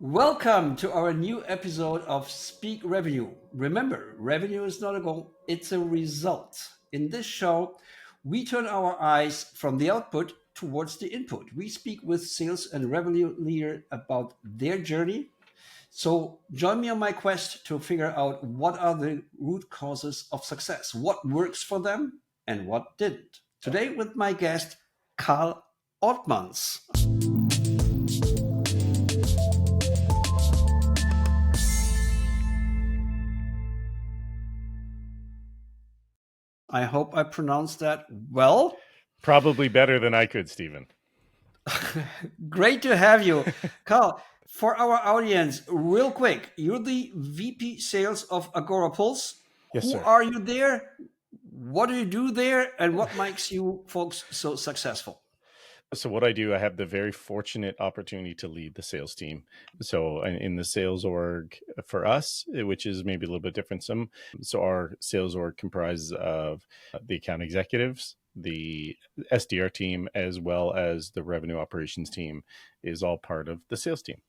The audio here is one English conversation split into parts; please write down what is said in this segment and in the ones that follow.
Welcome to our new episode of Speak Revenue. Remember, revenue is not a goal, it's a result. In this show, we turn our eyes from the output towards the input. We speak with sales and revenue leader about their journey. So join me on my quest to figure out what are the root causes of success, what works for them and what didn't. Today with my guest, Karl Ortmanns. I hope I pronounced that well. Probably better than I could, Stephen. Great to have you. Karl, for our audience, real quick, you're the VP sales of Agora Pulse. Yes, Who sir. are you there? What do you do there? And what makes you folks so successful? So what I do, I have the very fortunate opportunity to lead the sales team. So in the sales org for us, which is maybe a little bit different, so our sales org comprises of the account executives, the SDR team, as well as the revenue operations team is all part of the sales team.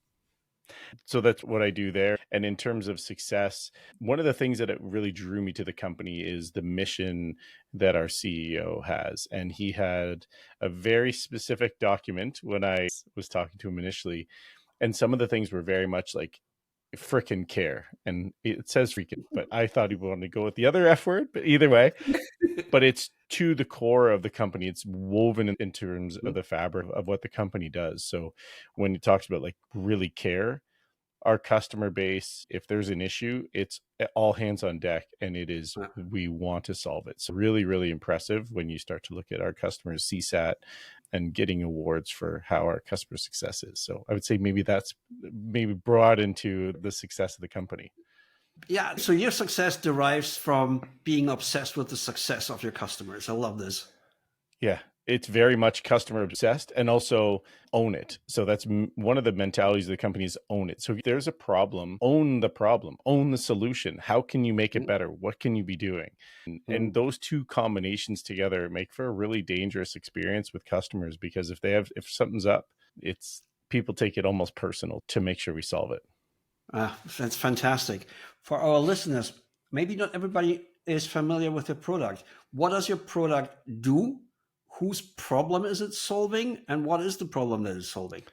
So that's what I do there. And in terms of success, one of the things that it really drew me to the company is the mission that our CEO has. And he had a very specific document when I was talking to him initially. And some of the things were very much like frickin' care. And it says freaking, but I thought he wanted to go with the other F word, but either way. But it's to the core of the company. It's woven in terms of the fabric of what the company does. So when he talks about like really care, our customer base, if there's an issue, it's all hands on deck, and it is, we want to solve it. So really, really impressive when you start to look at our customers CSAT and getting awards for how our customer success is. So I would say maybe that's maybe brought into the success of the company. Yeah, so your success derives from being obsessed with the success of your customers. I love this. Yeah, it's very much customer obsessed, and also own it. So that's one of the mentalities of the company is own it. So if there's a problem, own the solution. How can you make it better? What can you be doing? And those two combinations together make for a really dangerous experience with customers, because if something's up, it's people take it almost personal to make sure we solve it. That's fantastic. For our listeners, maybe not everybody is familiar with your product. What does your product do? Whose problem is it solving? And what is the problem that it's solving?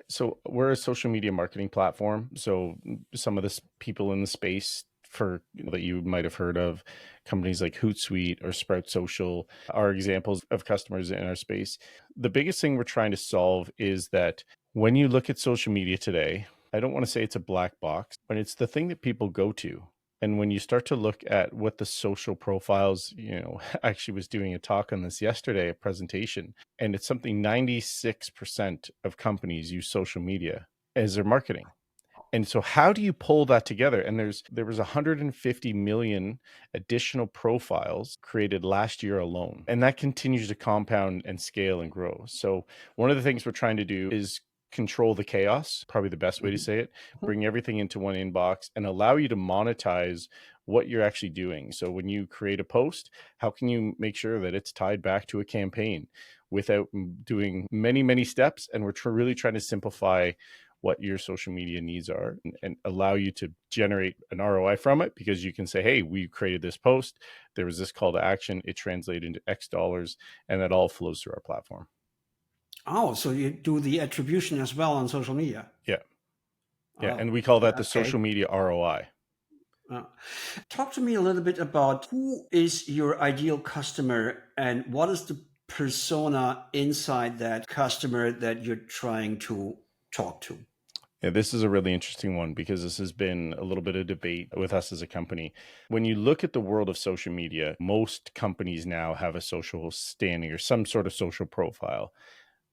So we're a social media marketing platform. So some of the people in the space that you might have heard of, companies like Hootsuite or Sprout Social, are examples of customers in our space. The biggest thing we're trying to solve is that when you look at social media today, I don't want to say it's a black box, but it's the thing that people go to. And when you start to look at what the social profiles, I actually was doing a talk on this yesterday, a presentation, and it's something 96% of companies use social media as their marketing. And so how do you pull that together? And there was 150 million additional profiles created last year alone. And that continues to compound and scale and grow. So one of the things we're trying to do is control the chaos, probably the best way to say it, bring everything into one inbox and allow you to monetize what you're actually doing. So when you create a post, how can you make sure that it's tied back to a campaign without doing many, many steps? And we're really trying to simplify what your social media needs are and allow you to generate an ROI from it, because you can say, hey, we created this post, there was this call to action, it translated into X dollars, and that all flows through our platform. Oh, so you do the attribution as well on social media? Yeah. Oh, And we call that the okay. social media ROI. Talk to me a little bit about who is your ideal customer and what is the persona inside that customer that you're trying to talk to? Yeah, this is a really interesting one, because this has been a little bit of debate with us as a company. When you look at the world of social media, most companies now have a social standing or some sort of social profile.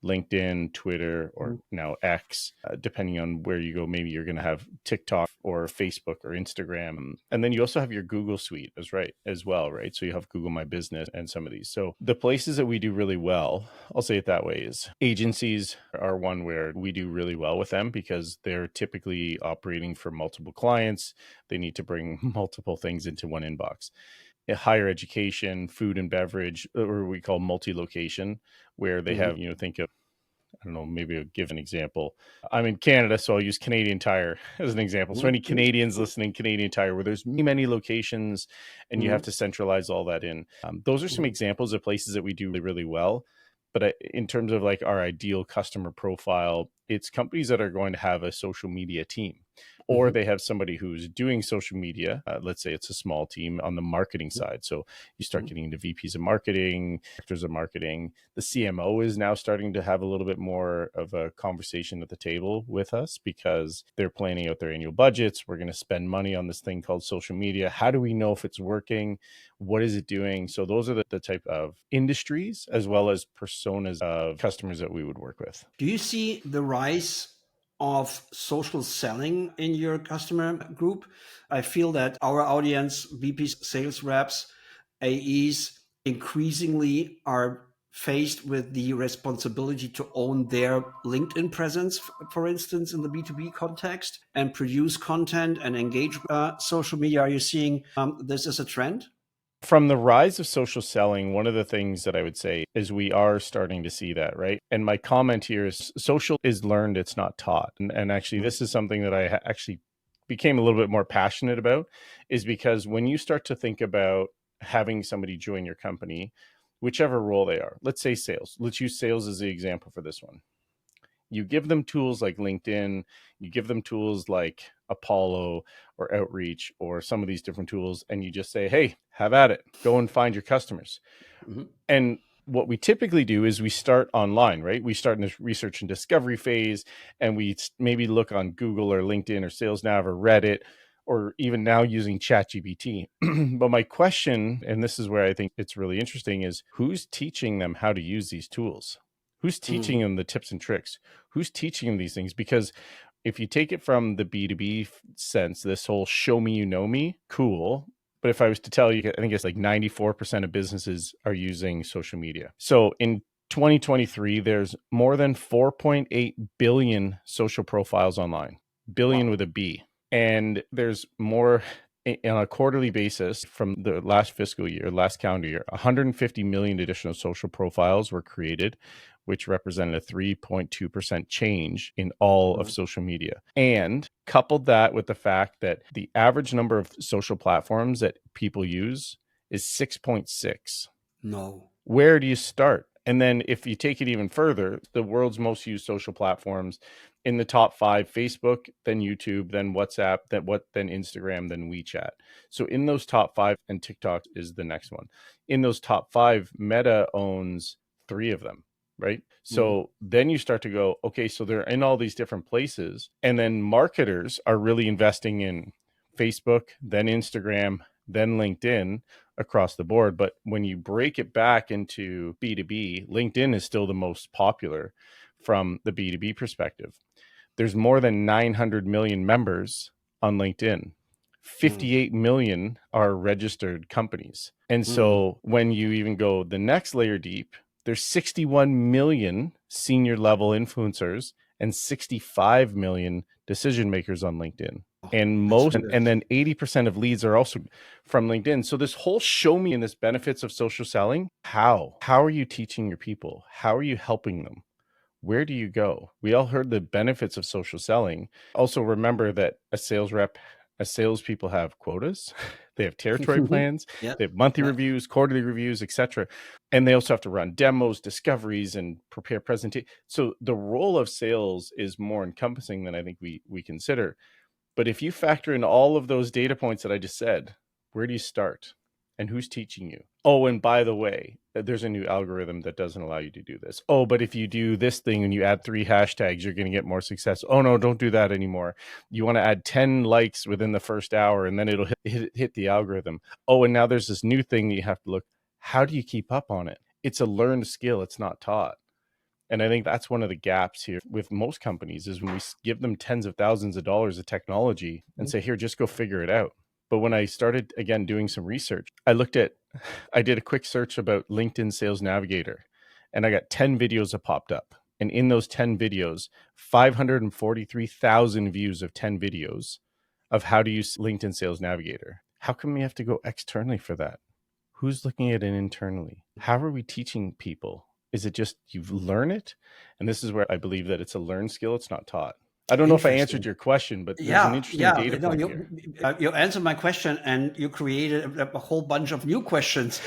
LinkedIn, Twitter, or now X, depending on where you go. Maybe you're going to have TikTok or Facebook or Instagram. And then you also have your Google suite as well, right? So you have Google My Business and some of these. So the places that we do really well, I'll say it that way, is agencies are one where we do really well with them, because they're typically operating for multiple clients. They need to bring multiple things into one inbox. Higher education, food and beverage, or we call multi-location, where they have, think of I don't know, maybe I'll give an example. I'm in Canada, so I'll use Canadian Tire as an example. So any Canadians listening, Canadian Tire, where there's many locations and you have to centralize all that in. Those are some examples of places that we do really, really well. But in terms of like our ideal customer profile, it's companies that are going to have a social media team, or they have somebody who's doing social media. Let's say it's a small team on the marketing side. So you start getting into VPs of marketing, directors of marketing. The CMO is now starting to have a little bit more of a conversation at the table with us because they're planning out their annual budgets. We're going to spend money on this thing called social media. How do we know if it's working? What is it doing? So those are the type of industries as well as personas of customers that we would work with. Do you see the rise of social selling in your customer group? I feel that our audience, VPs, sales reps, AEs, increasingly are faced with the responsibility to own their LinkedIn presence, for instance, in the B2B context, and produce content and engage social media. Are you seeing this as a trend? From the rise of social selling, one of the things that I would say is we are starting to see that, right? And my comment here is social is learned, it's not taught. And actually, this is something that I actually became a little bit more passionate about, is because when you start to think about having somebody join your company, whichever role they are, let's say sales, let's use sales as the example for this one. You give them tools like LinkedIn, you give them tools like Apollo or Outreach or some of these different tools, and you just say, hey, have at it, go and find your customers. And what we typically do is we start online, right? We start in this research and discovery phase, and we maybe look on Google or LinkedIn or SalesNav or Reddit, or even now using ChatGPT. But my question, and this is where I think it's really interesting, is who's teaching them how to use these tools? Who's teaching them the tips and tricks? Who's teaching them these things? Because if you take it from the B2B sense, this whole show me, you know me, cool. But if I was to tell you, I think it's like 94% of businesses are using social media. So in 2023, there's more than 4.8 billion social profiles online, billion with a B. And there's more on a quarterly basis from the last fiscal year, last calendar year, 150 million additional social profiles were created, which represented a 3.2% change in all of social media. And coupled that with the fact that the average number of social platforms that people use is 6.6. No. Where do you start? And then if you take it even further, the world's most used social platforms in the top 5, Facebook, then YouTube, then WhatsApp, then Instagram, then WeChat. So in those top 5, and TikTok is the next one. In those top 5, Meta owns 3 of them, right? So then you start to go, okay, so they're in all these different places. And then marketers are really investing in Facebook, then Instagram, then LinkedIn across the board. But when you break it back into B2B, LinkedIn is still the most popular from the B2B perspective. There's more than 900 million members on LinkedIn. 58 million are registered companies. And so when you even go the next layer deep, there's 61 million senior level influencers and 65 million decision makers on LinkedIn. And and then 80% of leads are also from LinkedIn. So this whole show me and this benefits of social selling, how are you teaching your people? How are you helping them? Where do you go? We all heard the benefits of social selling. Also remember that salespeople have quotas, they have territory plans, Yeah. they have monthly reviews, quarterly reviews, etc. And they also have to run demos, discoveries, and prepare presentations. So the role of sales is more encompassing than I think we consider. But if you factor in all of those data points that I just said, where do you start? And who's teaching you? Oh, and by the way, there's a new algorithm that doesn't allow you to do this. Oh, but if you do this thing and you add 3 hashtags, you're going to get more success. Oh, no, don't do that anymore. You want to add 10 likes within the first hour and then it'll hit the algorithm. Oh, and now there's this new thing that you have to look. How do you keep up on it? It's a learned skill. It's not taught. And I think that's one of the gaps here with most companies is when we give them tens of thousands of dollars of technology and say, here, just go figure it out. But when I started, again, doing some research, I did a quick search about LinkedIn Sales Navigator, and I got 10 videos that popped up. And in those 10 videos, 543,000 views of 10 videos of how to use LinkedIn Sales Navigator. How come we have to go externally for that? Who's looking at it internally? How are we teaching people? is it just you learn it? And this is where I believe that it's a learned skill. It's not taught. I don't know if I answered Interesting. your question, but there's an Yeah, interesting yeah. data No, point here. you answered my question and you created a whole bunch of new questions.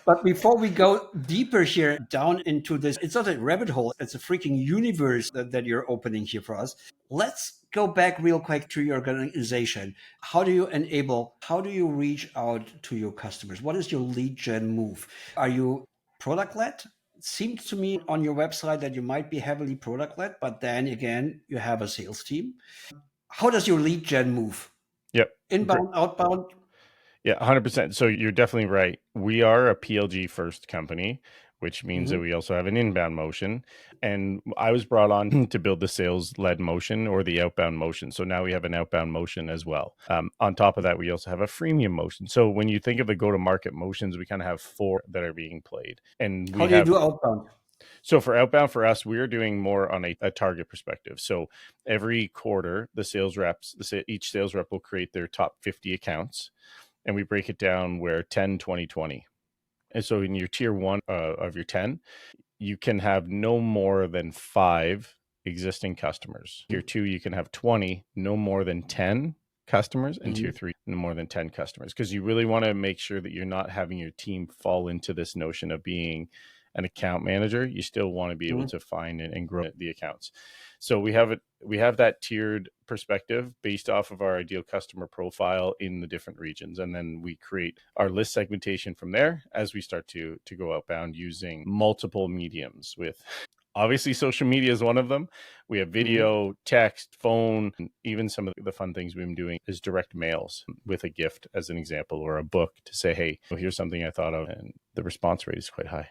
But before we go deeper here down into this, it's not a rabbit hole, it's a freaking universe that you're opening here for us. Let's go back real quick to your organization. How do you reach out to your customers? What is your lead gen move? Are you product led? Seems to me on your website that you might be heavily product led, but then again, you have a sales team. How does your lead gen move? Yep. Great. Inbound, outbound? Yeah, 100%. So you're definitely right. We are a PLG first company, which means that Mhm. we also have an inbound motion. And I was brought on to build the sales led motion or the outbound motion. So now we have an outbound motion as well. On top of that, we also have a freemium motion. So when you think of the go to market motions, we kind of have four that are being played. And How we do you have, do outbound? so for outbound for us, we're doing more on a target perspective. So every quarter, each sales rep will create their top 50 accounts, and we break it down where 10, 20, 20. And so in your tier one of your 10, you can have no more than 5 existing customers. Tier 2, you can have 20, no more than 10 customers. And tier Mhm. 3, no more than 10 customers, because you really want to make sure that you're not having your team fall into this notion of being an account manager. You still want to be able Mhm. to find and grow the accounts. So we have that tiered perspective based off of our ideal customer profile in the different regions, and then we create our list segmentation from there as we start to go outbound using multiple mediums. With obviously social media is one of them. We have Mhm. video, text, phone, and even some of the fun things we've been doing is direct mails with a gift as an example, or a book to say, hey, well, here's something I thought of. And the response rate is quite high.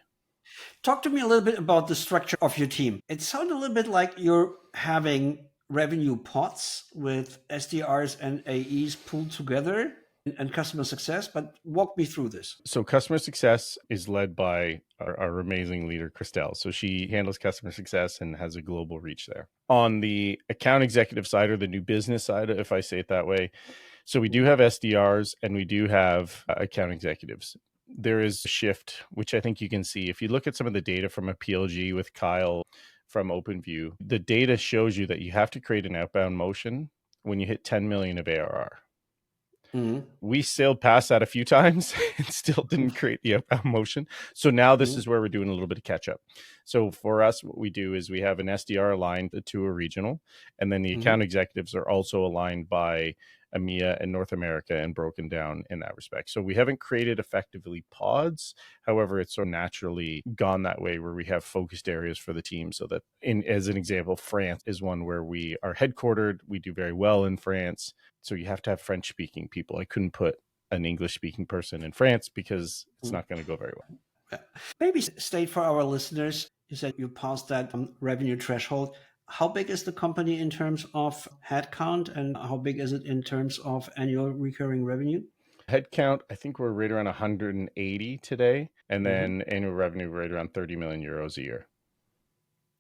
Talk to me a little bit about the structure of your team. It sounded a little bit like you're having revenue pots with SDRs and AEs pulled together and customer success, but walk me through this. So customer success is led by our amazing leader, Christelle. So she handles customer success and has a global reach there. On the account executive side, or the new business side, if I say it that way, so we do have SDRs and we do have account executives. There is a shift, which I think you can see if you look at some of the data from a PLG with Kyle from OpenView. The data shows you that you have to create an outbound motion when you hit 10 million of ARR. Mhm. We sailed past that a few times and still didn't create the outbound motion. So now this Mhm. is where we're doing a little bit of catch up. So for us, what we do is we have an SDR aligned to a regional, and then the Mhm. account executives are also aligned by EMEA and North America and broken down in that respect. So we haven't created effectively pods. However, it's so naturally gone that way where we have focused areas for the team. So that as an example, France is one where we are headquartered. We do very well in France. So you have to have French speaking people. I couldn't put an English speaking person in France because it's Mhm. not going to go very well. Yeah. Maybe state for our listeners, you said you passed that revenue threshold. How big is the company in terms of headcount and how big is it in terms of annual recurring revenue? Headcount, I think we're right around 180 today. And Mhm. then annual revenue right around 30 million euros a year.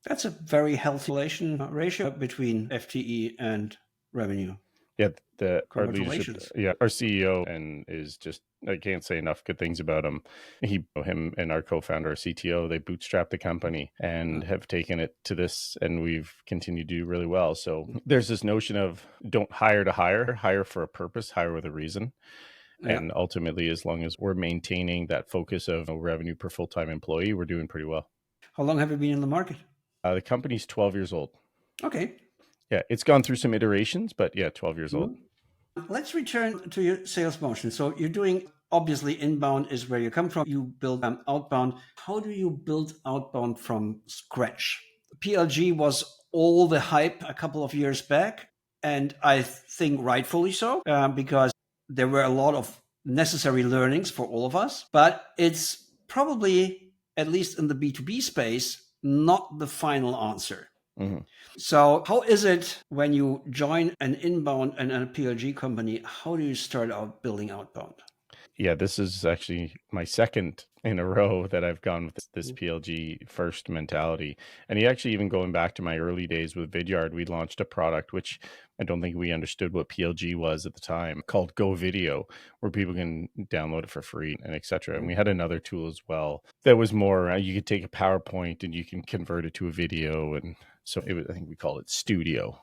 That's a very healthy relation ratio between FTE and revenue. Yeah, our leadership, Congratulations. yeah, our CEO and is just, I can't say enough good things about him. Him and our co-founder, our CTO, they bootstrapped the company and have taken it to this, and we've continued to do really well. So there's this notion of don't hire to hire for a purpose, hire with a reason. Yeah. And ultimately, as long as we're maintaining that focus of revenue per full-time employee, we're doing pretty well. How long have you been in the market? The company's 12 years old. Okay. Yeah, it's gone through some iterations, but yeah, 12 years old. Mhm. Let's return to your sales motion. So you're doing obviously inbound is where you come from. You build outbound. How do you build outbound from scratch? PLG was all the hype a couple of years back, and I think rightfully so, because there were a lot of necessary learnings for all of us. But it's probably, at least in the B2B space, not the final answer. Mhm. So, how is it when you join an inbound and a PLG company? How do you start out building outbound? Yeah, this is actually my second in a row that I've gone with this PLG first mentality. And actually, even going back to my early days with Vidyard, we launched a product which I don't think we understood what PLG was at the time, called Go Video, where people can download it for free and etc. And we had another tool as well that was more, you could take a PowerPoint and you can convert it to a video. And so it was, I think we call it Studio.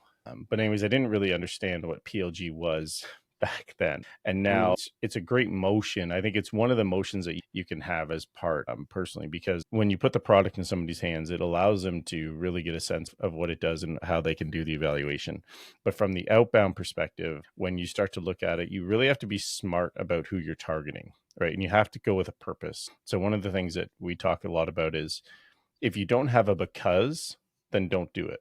But anyways, I didn't really understand what PLG was back then. And now it's a great motion. I think it's one of the motions that you can have as part, personally, because when you put the product in somebody's hands, it allows them to really get a sense of what it does and how they can do the evaluation. But from the outbound perspective, when you start to look at it, you really have to be smart about who you're targeting, right? And you have to go with a purpose. So one of the things that we talk a lot about is, if you don't have a because, then don't do it.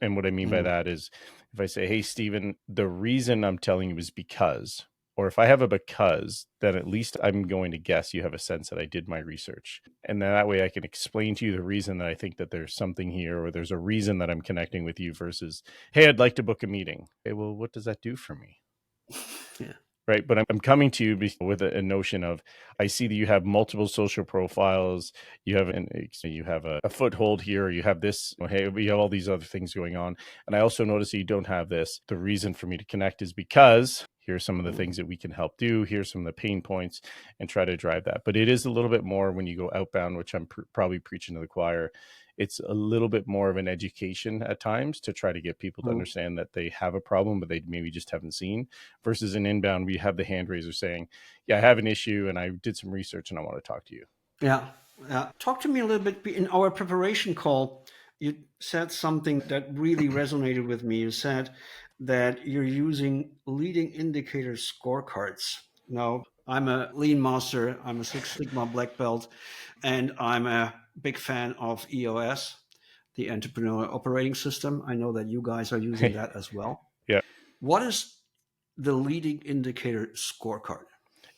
And what I mean by that is, if I say, hey, Steven, the reason I'm telling you is because, or if I have a because, then at least I'm going to guess you have a sense that I did my research. And then that way I can explain to you the reason that I think that there's something here, or there's a reason that I'm connecting with you, versus, hey, I'd like to book a meeting. Okay, well, what does that do for me? Yeah. Right. But I'm coming to you with a notion of, I see that you have multiple social profiles. You have a foothold here. Or you have this. Hey, we have all these other things going on. And I also notice that you don't have this. The reason for me to connect is because here's some of the things that we can help do. Here's some of the pain points, and try to drive that. But it is a little bit more when you go outbound, which I'm probably preaching to the choir. It's a little bit more of an education at times to try to get people to understand that they have a problem, but they maybe just haven't seen, versus an inbound, we have the hand raiser saying, yeah, I have an issue and I did some research and I want to talk to you. Yeah. Yeah. Talk to me a little bit. In our preparation call, you said something that really resonated with me. You said that you're using leading indicator scorecards. Now, I'm a lean master, I'm a Six Sigma black belt, and I'm a big fan of EOS, the Entrepreneur Operating System. I know that you guys are using that as well. Yeah. What is the leading indicator scorecard?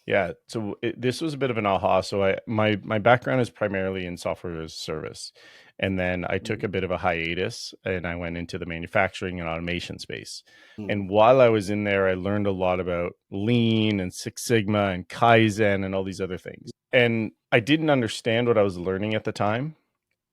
Yeah. So this was a bit of an aha. So my background is primarily in software as a service. And then I took a bit of a hiatus and I went into the manufacturing and automation space. And while I was in there, I learned a lot about Lean and Six Sigma and Kaizen and all these other things. And I didn't understand what I was learning at the time.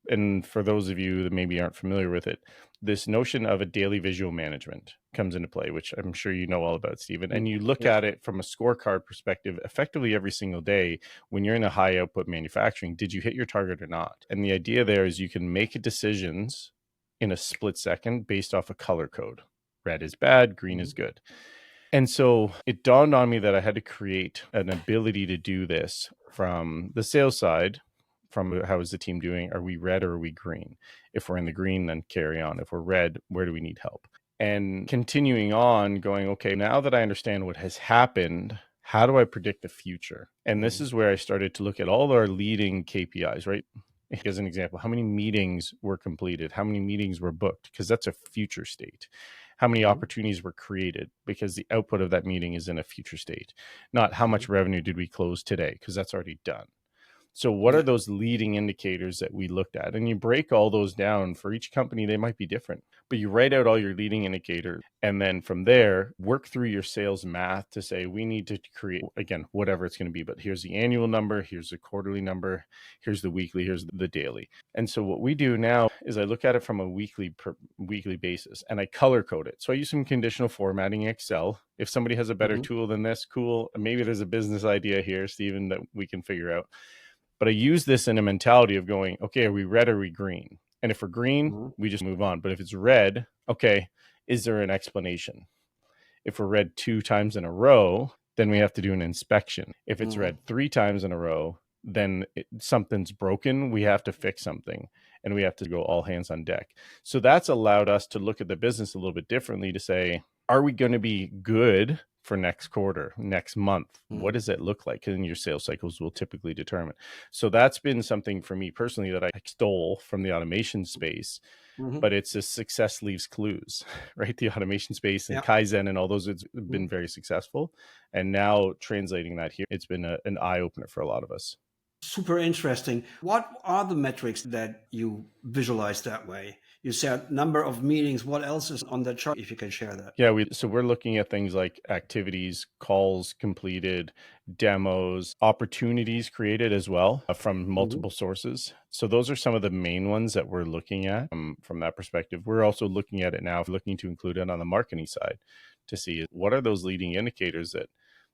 And for those of you that maybe aren't familiar with it, this notion of a daily visual management comes into play, which I'm sure you know all about, Stephen. And you look at it from a scorecard perspective, effectively every single day when you're in a high output manufacturing, did you hit your target or not? And the idea there is you can make decisions in a split second based off a color code. Red is bad, green is good. And so it dawned on me that I had to create an ability to do this from the sales side. From how is the team doing? Are we red or are we green? If we're in the green, then carry on. If we're red, where do we need help? And continuing on, going, okay, now that I understand what has happened, how do I predict the future? And this is where I started to look at all our leading KPIs, right? As an example, how many meetings were completed? How many meetings were booked? Because that's a future state. How many opportunities were created? Because the output of that meeting is in a future state. Not how much revenue did we close today? Because that's already done. So what are those leading indicators that we looked at? And you break all those down. For each company, they might be different, but you write out all your leading indicators. And then from there, work through your sales math to say, we need to create, again, whatever it's going to be, but here's the annual number, here's the quarterly number, here's the weekly, here's the daily. And so what we do now is I look at it from a weekly basis and I color code it. So I use some conditional formatting in Excel. If somebody has a better tool than this, cool. Maybe there's a business idea here, Stephen, that we can figure out. But I use this in a mentality of going, okay, are we red or are we green? And if we're green, we just move on. But if it's red, okay, is there an explanation? If we're red 2 times in a row, then we have to do an inspection. If it's red 3 times in a row, then something's broken. We have to fix something and we have to go all hands on deck. So that's allowed us to look at the business a little bit differently to say, are we going to be good for next quarter, next month? What does it look like? And your sales cycles will typically determine. So that's been something for me personally that I stole from the automation space. But it's a success leaves clues, right? The automation space and Kaizen and all those, it's been very successful. And now translating that here, it's been an eye opener for a lot of us. Super interesting. What are the metrics that you visualize that way? You said number of meetings. What else is on the chart, if you can share that? Yeah, we're looking at things like activities, calls completed, demos, opportunities created as well from Mhm. multiple sources. So those are some of the main ones that we're looking at from that perspective. We're also looking at it now, looking to include it on the marketing side to see what are those leading indicators that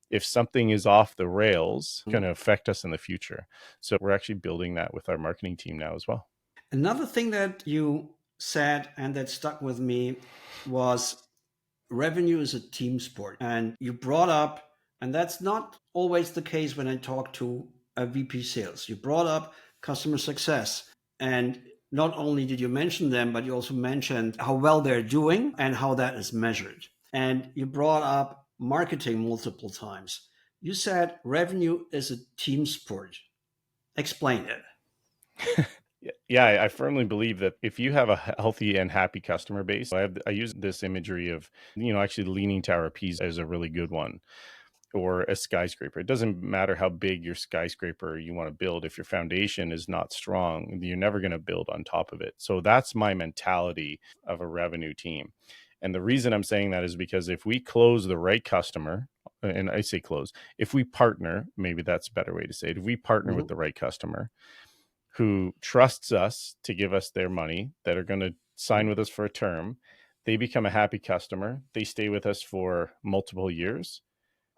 if something is off the rails, going to affect us in the future. So we're actually building that with our marketing team now as well. Another thing that you said and that stuck with me was revenue is a team sport. And you brought up, and that's not always the case when I talk to a VP sales, you brought up customer success. And not only did you mention them, but you also mentioned how well they're doing and how that is measured. And you brought up marketing multiple times. You said revenue is a team sport. Explain it. Yeah, I firmly believe that if you have a healthy and happy customer base, I use this imagery of, actually the Leaning Tower of Pisa is a really good one, or a skyscraper. It doesn't matter how big your skyscraper you want to build. If your foundation is not strong, you're never going to build on top of it. So that's my mentality of a revenue team. And the reason I'm saying that is because if we close the right customer, and I say close, if we partner, maybe that's a better way to say it. If we partner with Mhm. the right customer, who trusts us to give us their money, that are going to sign Mhm. with us for a term, they become a happy customer. They stay with us for multiple years.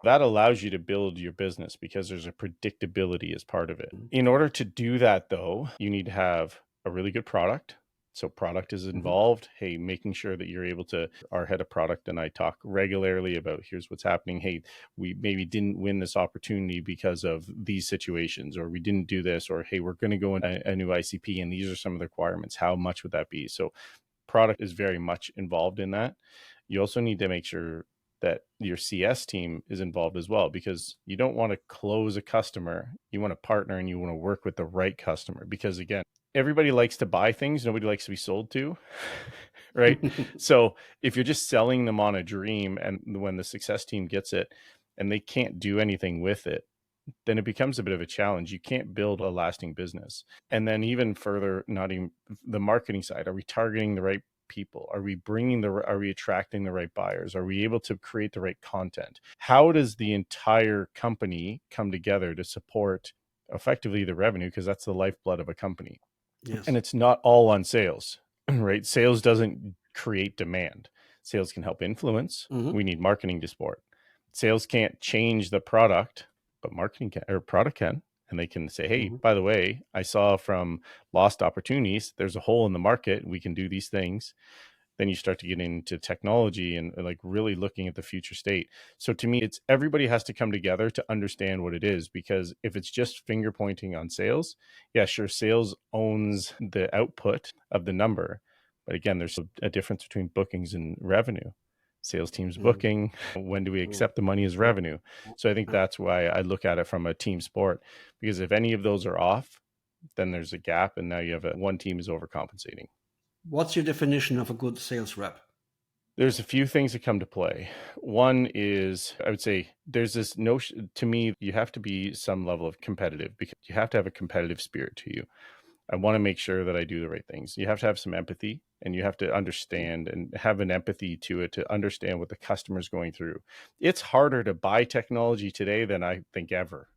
That allows you to build your business because there's a predictability as part of it. In order to do that, though, you need to have a really good product. So product is Mhm. involved. Hey, making sure that you're able to, our head of product and I talk regularly about here's what's happening. Hey, we maybe didn't win this opportunity because of these situations, or we didn't do this, or hey, we're going to go in a new ICP and these are some of the requirements. How much would that be? So product is very much involved in that. You also need to make sure that your CS team is involved as well, because you don't want to close a customer. You want to partner and you want to work with the right customer, because again, everybody likes to buy things. Nobody likes to be sold to, right? So if you're just selling them on a dream, and when the success team gets it and they can't do anything with it, then it becomes a bit of a challenge. You can't build a lasting business. And then even further, not even the marketing side, are we targeting the right people? Are we are we attracting the right buyers? Are we able to create the right content? How does the entire company come together to support effectively the revenue? Because that's the lifeblood of a company. And Yes. it's not all on sales, right? Sales doesn't create demand. Sales can help influence. Mhm. We need marketing to support. Sales can't change the product, but marketing can, or product can. And they can say, hey, Mhm. by the way, I saw from lost opportunities, there's a hole in the market. We can do these things. Then you start to get into technology and like really looking at the future state. So to me, it's everybody has to come together to understand what it is, because if it's just finger pointing on sales, yeah, sure, sales owns the output of the number. But again, there's a difference between bookings and revenue. Sales team's Mhm. booking. When do we Mhm. accept the money as Yeah. revenue? So I think Yeah. that's why I look at it from a team sport, because if any of those are off, then there's a gap, and now you have one team is overcompensating. What's your definition of a good sales rep? There's a few things that come to play. One is, I would say, there's this notion to me, you have to be some level of competitive, because you have to have a competitive spirit to you. I want to make sure that I do the right things. You have to have some empathy, and you have to understand and have an empathy to it to understand what the customer's going through. It's harder to buy technology today than I think ever.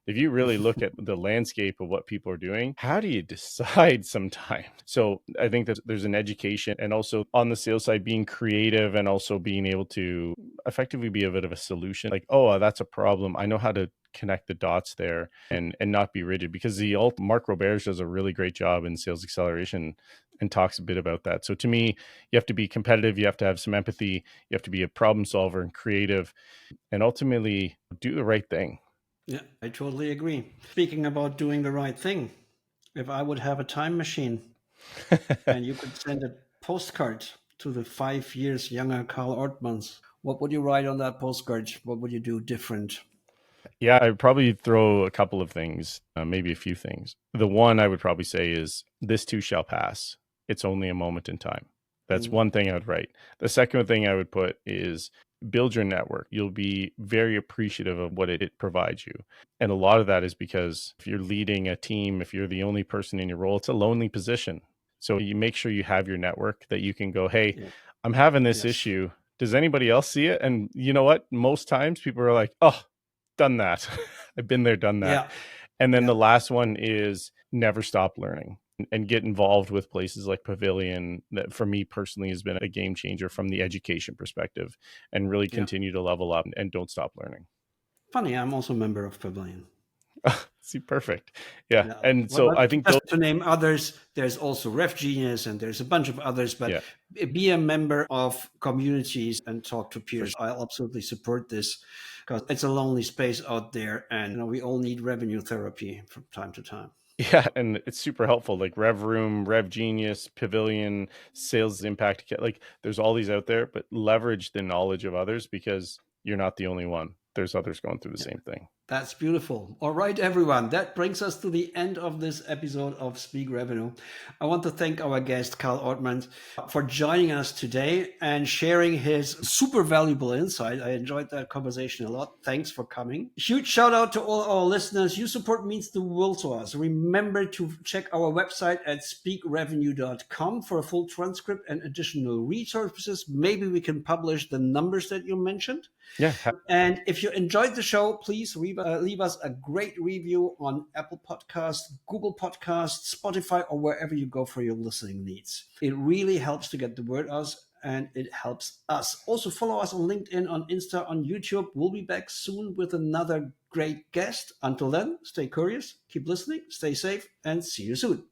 If you really look at the landscape of what people are doing, how do you decide sometimes? So I think that there's an education, and also on the sales side, being creative and also being able to effectively be a bit of a solution. Like, oh, that's a problem. I know how to connect the dots there, and not be rigid, because Mark Roberge does a really great job in sales acceleration and talks a bit about that. So to me, you have to be competitive, you have to have some empathy, you have to be a problem solver and creative, and ultimately do the right thing. Yeah, I totally agree. Speaking about doing the right thing, if I would have a time machine and you could send a postcard to the 5 years younger Karl Ortmanns, what would you write on that postcard? What would you do different? Yeah, I'd probably throw a couple of things, maybe a few things. The one I would probably say is, this too shall pass. It's only a moment in time. That's Mm. one thing I would write. The second thing I would put is, build your network. You'll be very appreciative of what it provides you. And a lot of that is because if you're leading a team, if you're the only person in your role, it's a lonely position. So you make sure you have your network that you can go, hey, Yeah. I'm having this Yes. issue. Does anybody else see it? And you know what? Most times people are like, oh, done that. I've been there, done that. Yeah. And then Yeah. the last one is never stop learning and get involved with places like Pavilion. That for me personally has been a game changer from the education perspective, and really Yeah. continue to level up and don't stop learning. Funny, I'm also a member of Pavilion. See, perfect. Yeah. Yeah. And Well, so I think just those, to name others, there's also RevGenius and there's a bunch of others, but yeah, be a member of communities and talk to for peers. sure. I'll absolutely support this because it's a lonely space out there and we all need revenue therapy from time to time. Yeah, and it's super helpful. Like Rev Room, Rev Genius, Pavilion, Sales Impact. Like there's all these out there, but leverage the knowledge of others because you're not the only one. There's others going through the Yeah. same thing. That's beautiful. All right, everyone. That brings us to the end of this episode of Speak Revenue. I want to thank our guest, Karl Ortmanns, for joining us today and sharing his super valuable insight. I enjoyed that conversation a lot. Thanks for coming. Huge shout out to all our listeners. Your support means the world to us. Remember to check our website at speakrevenue.com for a full transcript and additional resources. Maybe we can publish the numbers that you mentioned. Yeah. And if you enjoyed the show, please leave us a great review on Apple Podcasts, Google Podcasts, Spotify, or wherever you go for your listening needs. It really helps to get the word out and it helps us. Also, follow us on LinkedIn, on Insta, on YouTube. We'll be back soon with another great guest. Until then, stay curious, keep listening, stay safe, and see you soon.